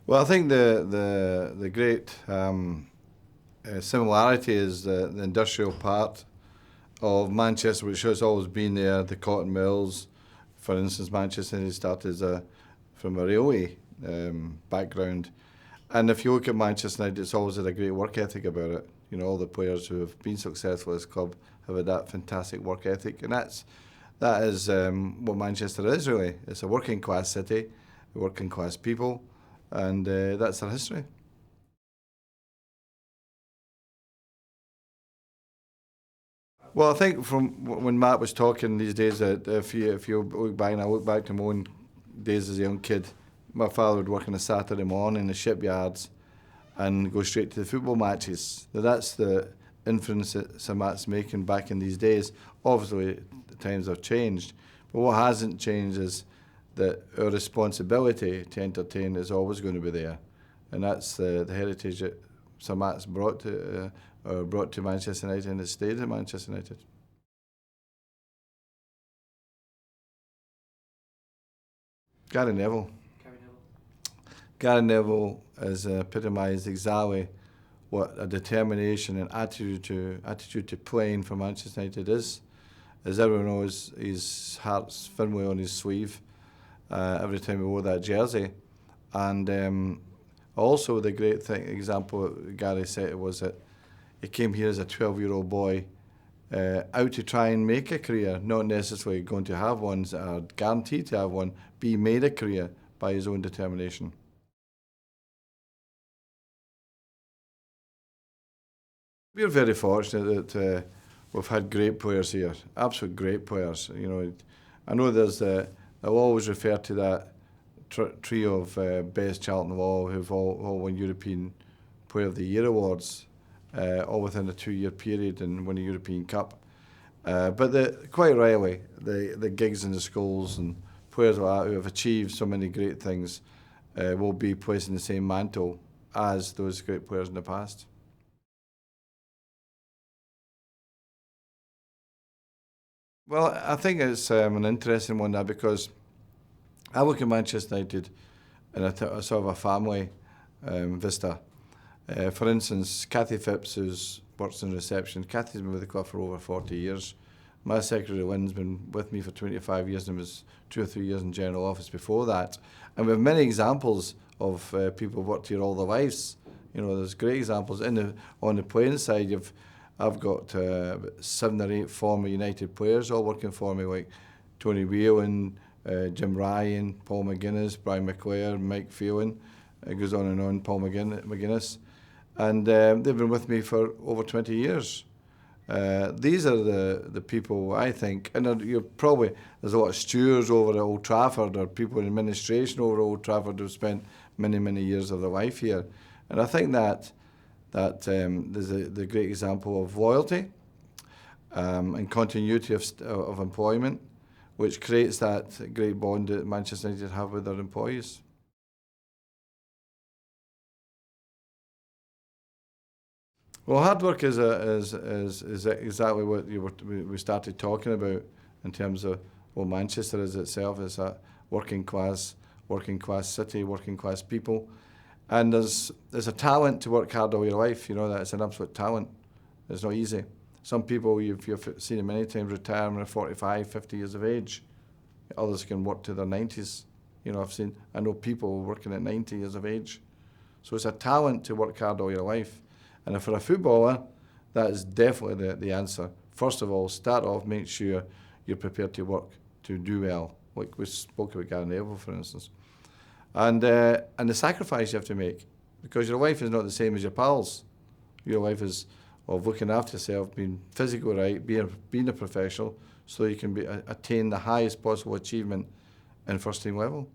Well, I think the great similarity is the industrial part of Manchester, which has always been there. The cotton mills, for instance, Manchester United started from a railway background, and if you look at Manchester United, it's always had a great work ethic about it. You know, all the players who have been successful at this club have had that fantastic work ethic, and that is what Manchester is really. It's a working class city, working class people, and that's their history. Well, I think from when Matt was talking these days, that if you look back, and I look back to my own days as a young kid, my father would work on a Saturday morning in the shipyards and go straight to the football matches. Now that's the inference that Sir Matt's making back in these days. Obviously, the times have changed, but what hasn't changed is that our responsibility to entertain is always going to be there, and that's the heritage that Sir Matt's brought to Manchester United and has stayed at Manchester United. Gary Neville. Gary Neville has epitomised exactly what a determination and attitude to playing for Manchester United is. As everyone knows, his heart's firmly on his sleeve every time he wore that jersey. And also the great example that Gary said was that he came here as a 12-year-old boy out to try and make a career, not necessarily going to have one, or guaranteed to have one, but he made a career by his own determination. We're very fortunate that we've had great players here, absolute great players. You know, I know I'll always refer to that trio of best Charlton of all, who've all won European Player of the Year awards, all within a 2-year period, and won a European Cup. But quite rightly, the Giggs and the Scholes and players like that who have achieved so many great things will be placed in the same mantle as those great players in the past. Well, I think it's an interesting one now, because I look at Manchester United in a sort of a family vista. For instance, Kathy Phipps, who works in reception, Kathy's been with the club for over 40 years. My secretary, Lynn's been with me for 25 years and was 2 or 3 years in general office before that. And we have many examples of people who've worked here all their lives. You know, there's great examples. On the playing side, I've got 7 or 8 former United players all working for me, like Tony Whelan, Jim Ryan, Paul McGuinness, Brian McClare, Mike Phelan. It goes on and on, Paul McGuinness. And they've been with me for over 20 years. These are the people, I think, and there's a lot of stewards over at Old Trafford, or people in administration over at Old Trafford who've spent many, many years of their life here. And I think that there's the great example of loyalty and continuity of employment, which creates that great bond that Manchester United have with their employees. Well, hard work is exactly what we started talking about in terms of what Manchester is itself. It's a working class city, working class people. And there's a talent to work hard all your life. You know, that's an absolute talent. It's not easy. Some people, you've seen them many times, retire when they're 45, 50 years of age. Others can work to their 90s. You know, I know people working at 90 years of age. So it's a talent to work hard all your life. And for a footballer, that is definitely the answer. First of all, start off, make sure you're prepared to work, to do well. Like we spoke about Gary Neville, for instance. And the sacrifice you have to make, because your life is not the same as your pals. Your life is of looking after yourself, being physically right, being a professional, so you can attain the highest possible achievement in first team level.